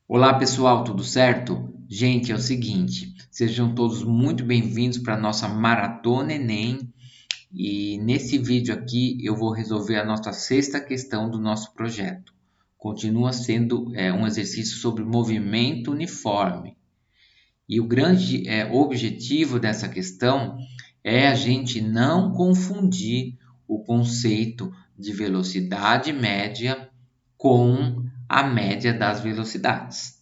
Olá pessoal, tudo certo? Gente, é o seguinte, sejam todos muito bem-vindos para a nossa Maratona Enem e nesse vídeo aqui eu vou resolver a nossa sexta questão do nosso projeto. Continua sendo um exercício sobre movimento uniforme e o grande objetivo dessa questão é a gente não confundir o conceito de velocidade média com a média das velocidades.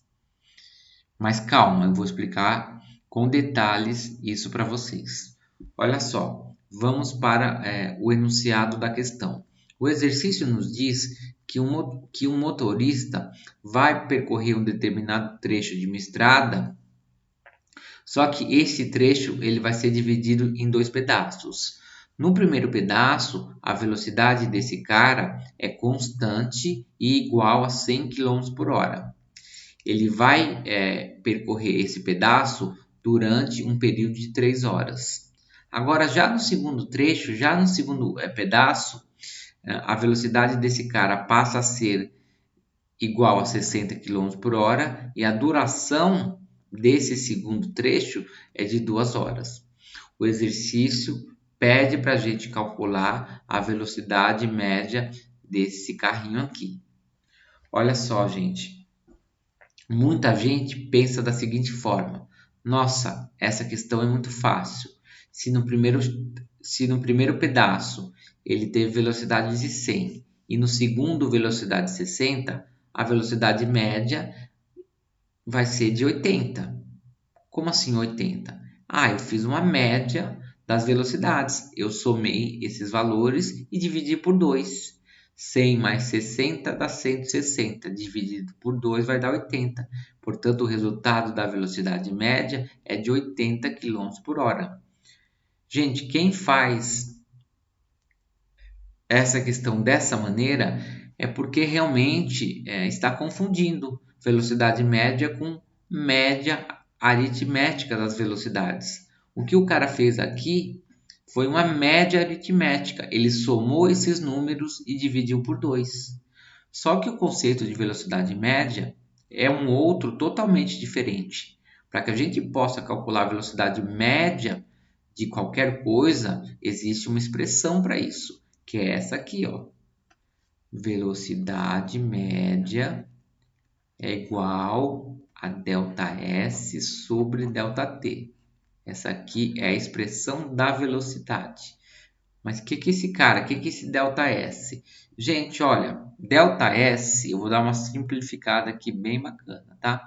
Mas calma, eu vou explicar com detalhes isso para vocês. Olha só, vamos para o enunciado da questão. O exercício nos diz que um motorista vai percorrer um determinado trecho de uma estrada, só que esse trecho ele vai ser dividido em dois pedaços. No primeiro pedaço, a velocidade desse cara é constante e igual a 100 km por hora. Ele vai percorrer esse pedaço durante um período de 3 horas. Agora, já no segundo trecho, já no segundo pedaço, a velocidade desse cara passa a ser igual a 60 km por hora e a duração desse segundo trecho é de 2 horas. O exercício pede para a gente calcular a velocidade média desse carrinho aqui. Olha só, gente. Muita gente pensa da seguinte forma: nossa, essa questão é muito fácil. Se no primeiro pedaço ele teve velocidade de 100 e no segundo velocidade de 60, a velocidade média vai ser de 80. Como assim 80? Ah, eu fiz uma média das velocidades. Eu somei esses valores e dividi por 2. 100 mais 60 dá 160. Dividido por 2 vai dar 80. Portanto, o resultado da velocidade média é de 80 km por hora. Gente, quem faz essa questão dessa maneira é porque realmente está confundindo velocidade média com média aritmética das velocidades. O que o cara fez aqui foi uma média aritmética. Ele somou esses números e dividiu por 2. Só que o conceito de velocidade média é um outro totalmente diferente. Para que a gente possa calcular a velocidade média de qualquer coisa, existe uma expressão para isso, que é essa aqui, ó. Velocidade média é igual a ΔS sobre ΔT. Essa aqui é a expressão da velocidade. Mas o que é esse cara? O que é esse ΔS? Gente, olha, ΔS, eu vou dar uma simplificada aqui bem bacana, tá?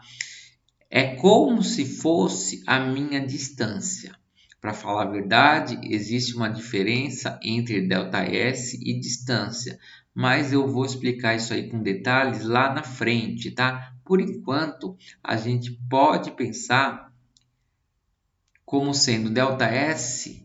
É como se fosse a minha distância. Para falar a verdade, existe uma diferença entre ΔS e distância, mas eu vou explicar isso aí com detalhes lá na frente, tá? Por enquanto, a gente pode pensar como sendo ΔS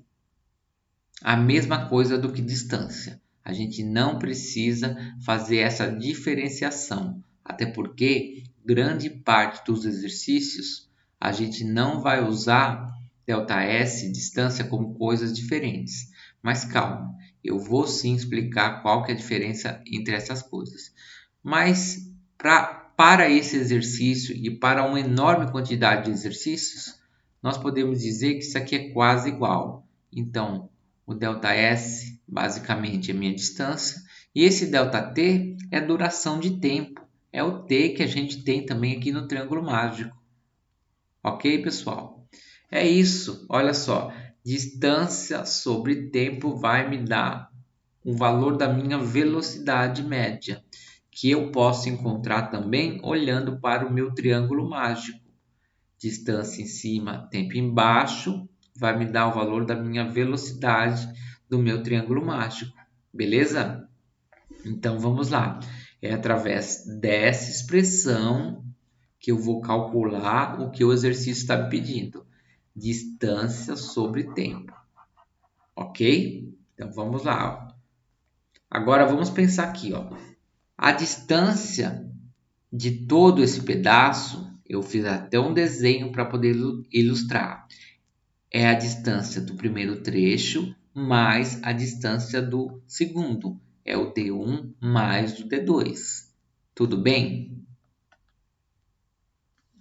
a mesma coisa do que distância. A gente não precisa fazer essa diferenciação, até porque grande parte dos exercícios a gente não vai usar ΔS, distância, como coisas diferentes. Mas calma, eu vou sim explicar qual que é a diferença entre essas coisas. Mas para esse exercício e para uma enorme quantidade de exercícios, nós podemos dizer que isso aqui é quase igual. Então, o ΔS basicamente é minha distância e esse ΔT é a duração de tempo. É o T que a gente tem também aqui no triângulo mágico. Ok, pessoal? É isso. Olha só. Distância sobre tempo vai me dar o valor da minha velocidade média, que eu posso encontrar também olhando para o meu triângulo mágico. Distância em cima, tempo embaixo, vai me dar o valor da minha velocidade do meu triângulo mágico. Beleza? Então vamos lá. É através dessa expressão que eu vou calcular o que o exercício está me pedindo. Distância sobre tempo. Ok? Então vamos lá. Agora vamos pensar aqui, ó. A distância de todo esse pedaço, eu fiz até um desenho para poder ilustrar. É a distância do primeiro trecho mais a distância do segundo. É o D1 mais o D2. Tudo bem?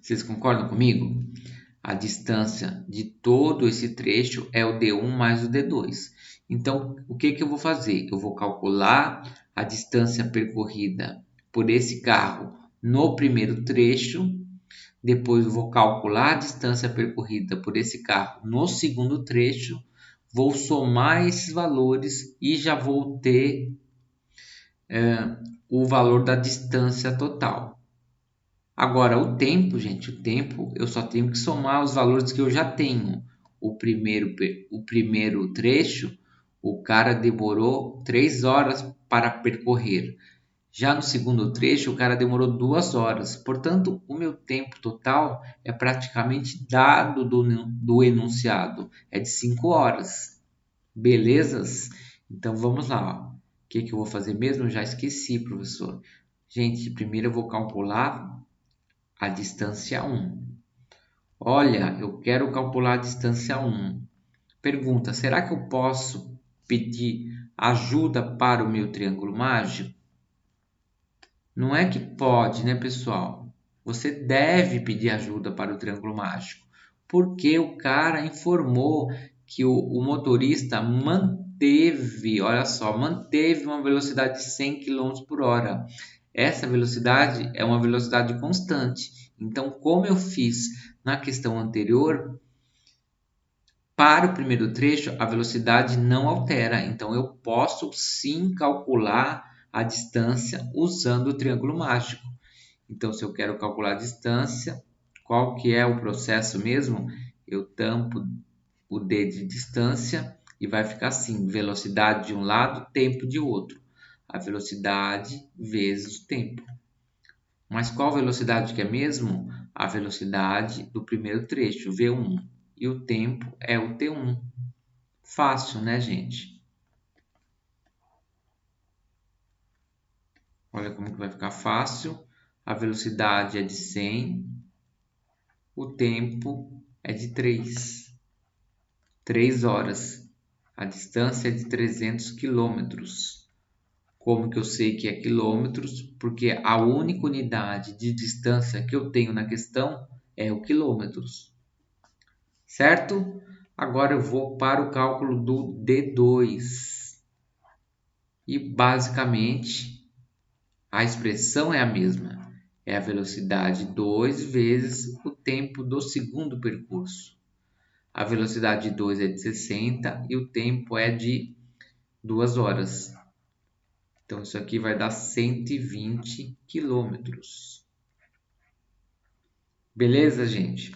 Vocês concordam comigo? A distância de todo esse trecho é o D1 mais o D2. Então, o que eu vou fazer? Eu vou calcular a distância percorrida por esse carro no primeiro trecho, depois eu vou calcular a distância percorrida por esse carro no segundo trecho, vou somar esses valores e já vou ter o valor da distância total. Agora, o tempo, gente, o tempo, eu só tenho que somar os valores que eu já tenho. O primeiro trecho, o cara demorou 3 horas para percorrer. Já no segundo trecho, o cara demorou 2 horas. Portanto, o meu tempo total é praticamente dado do enunciado. É de 5 horas. Belezas? Então, vamos lá. Ó. O que eu vou fazer mesmo? Eu já esqueci, professor. Gente, primeiro eu vou calcular a distância 1. Olha, eu quero calcular a distância 1. Pergunta, será que eu posso pedir ajuda para o meu triângulo mágico? Não é que pode, né, pessoal? Você deve pedir ajuda para o triângulo mágico, porque o cara informou que o motorista manteve, olha só, manteve uma velocidade de 100 km por hora. Essa velocidade é uma velocidade constante. Então, como eu fiz na questão anterior, para o primeiro trecho, a velocidade não altera. Então, eu posso sim calcular a distância usando o triângulo mágico. Então, se eu quero calcular a distância, qual que é o processo mesmo? Eu tampo o D de distância e vai ficar assim, velocidade de um lado, tempo de outro. A velocidade vezes o tempo. Mas qual velocidade que é mesmo? A velocidade do primeiro trecho, V1. E o tempo é o T1. Fácil, né, gente? Olha como que vai ficar fácil. A velocidade é de 100. O tempo é de 3. 3 horas. A distância é de 300 quilômetros. Como que eu sei que é quilômetros? Porque a única unidade de distância que eu tenho na questão é o quilômetros. Certo? Agora eu vou para o cálculo do D2. E basicamente a expressão é a mesma. É a velocidade 2 vezes o tempo do segundo percurso. A velocidade 2 é de 60 e o tempo é de 2 horas. Então, isso aqui vai dar 120 quilômetros. Beleza, gente?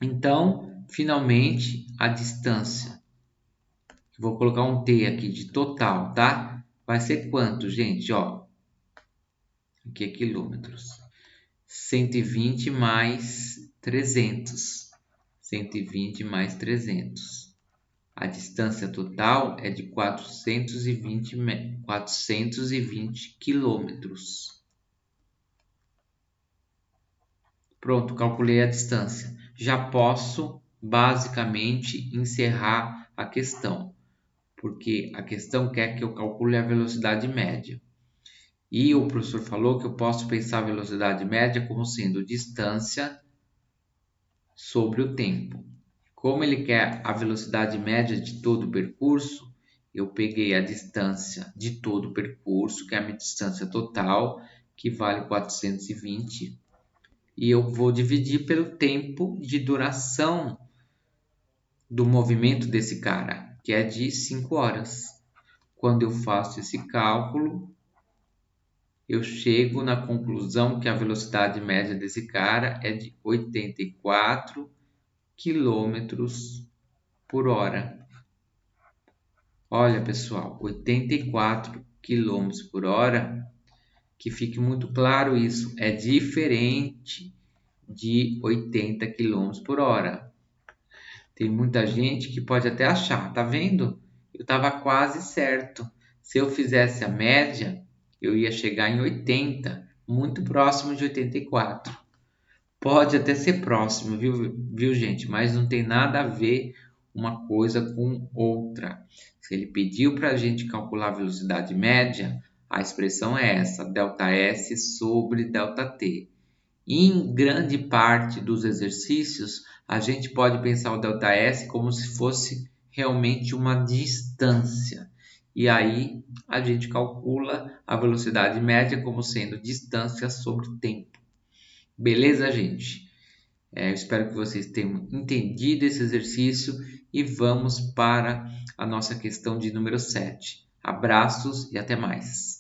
Então, finalmente, a distância. Vou colocar um T aqui de total, tá? Vai ser quanto, gente? Ó, aqui é quilômetros. 120 mais 300. 120 mais 300. A distância total é de 420 quilômetros. Pronto, calculei a distância. Já posso, basicamente, encerrar a questão, porque a questão quer que eu calcule a velocidade média. E o professor falou que eu posso pensar a velocidade média como sendo distância sobre o tempo. Como ele quer a velocidade média de todo o percurso, eu peguei a distância de todo o percurso, que é a minha distância total, que vale 420, e eu vou dividir pelo tempo de duração do movimento desse cara, que é de 5 horas. Quando eu faço esse cálculo, eu chego na conclusão que a velocidade média desse cara é de 84 quilômetros por hora. Olha, pessoal, 84 km por hora, que fique muito claro isso, é diferente de 80 km por hora. Tem muita gente que pode até achar, tá vendo? Eu estava quase certo. Se eu fizesse a média, eu ia chegar em 80, muito próximo de 84. Pode até ser próximo, viu, gente? Mas não tem nada a ver uma coisa com outra. Se ele pediu para a gente calcular a velocidade média, a expressão é essa, ΔS sobre ΔT. Em grande parte dos exercícios, a gente pode pensar o ΔS como se fosse realmente uma distância. E aí a gente calcula a velocidade média como sendo distância sobre tempo. Beleza, gente? Eu espero que vocês tenham entendido esse exercício e vamos para a nossa questão de número 7. Abraços e até mais.